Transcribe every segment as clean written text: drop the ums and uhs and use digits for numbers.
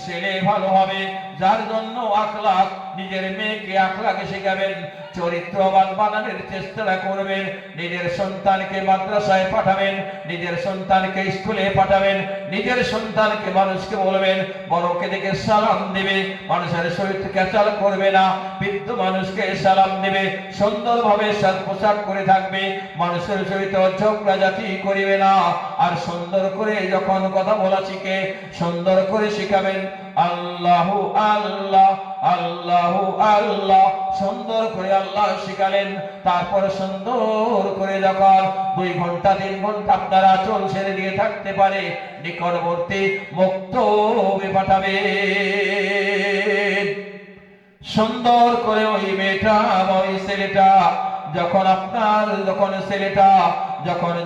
ছেলে ভালো হবে। যার জন্য আখলাক, নিজের মেয়েকে আখলাকে শেখাবেন, চরিত্রবান বানানোর চেষ্টা করবেন। নিজের সন্তানকে মাদ্রাসায় পাঠাবেন, নিজের সন্তানকে স্কুলে পাঠাবেন, নিজের সন্তানকে মানুষকে বলবেন, বড়কে দেখে সালাম দেবে, মানুষের সহিত ক্যাচাল করবে না, বৃদ্ধ মানুষকে সালাম দেবে, সুন্দরভাবে সাজ পোশাক করে থাকবে, মানুষের সহিত ঝগড়াঝাটি করিবে না। আর সুন্দর করে যখন কথা বলা শিখে সুন্দর করে শিখাবেন, আল্লাহু আল্লাহ আল্লাহু আল্লাহ, সুন্দর করে আল্লাহ শিখালেন। তারপর সুন্দর করে যখন 2 ঘন্টা 3 ঘন্টা আপনারা চল ছেড়ে দিয়ে থাকতে পারে, নিকটবর্তী মক্তবে পাঠাবে। সুন্দর করে ওই মেয়েটা বা ওই ছেলেটা যখন ছেলেটা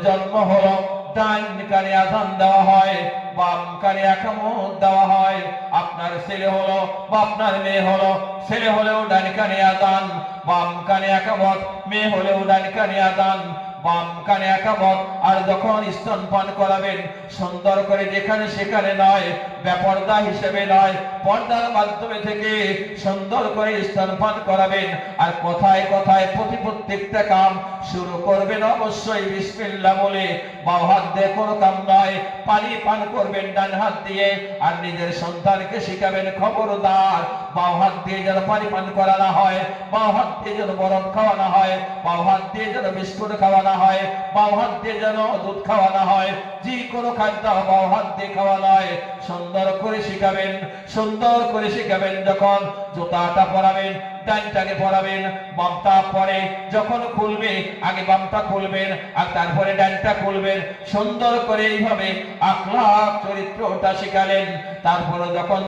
জন্ম হলো, ডান কানে আযান দেওয়া হয়, বাম কানে ইকামত দেওয়া হয়। আপনার ছেলে হলো বা আপনার মেয়ে হলো, ছেলে হলেও ডান কানে আযান, বাম কানে ইকামত, মেয়ে হলেও ডান কানে আযান, বাম কানে ইকামত। আর যখন স্তনপান করাবেন, সুন্দর করে যেখানে সেখানে নয়, বেপরদা হিসেবে নয়, পর্দার মাধ্যমে থেকে সুন্দর করে স্তনপান করাবেন। আর কথায় কথায় প্রত্যেকটা কাম শুরু করবেন অবশ্যই বিসমিল্লাহ বলে। বাম হাত দিয়ে কোনো কাম নয়, পানি পান করবেন ডান হাত দিয়ে। আর নিজের সন্তানকে শিখাবেন, খবরদার বাম হাত দিয়ে যেন পানি পান করানো হয়, বাম হাত দিয়ে যেন বরফ খাওয়ানো হয়, বাম হাত দিয়ে যেন বিস্কুট খাওয়ানো হয়, বাম হাত দিয়ে যেন দুধ খাওয়ানো হয়, যে কোনো খাদ্য বাম হাত দিয়ে খাওয়ানো হয়। সুন্দর করে শিখাবেন, সুন্দর করে শিখাবেন। যখন জুতাটা পরাবেন, ডানটাকে পরাবেন, বামটা পরে যখন খুলবে আগে বামটা খুলবেন, আর তারপরে ডানটা খুলবেন। সুন্দর করে এইভাবে আখলাক চরিত্রটা শিখালেন। তারপরে যখন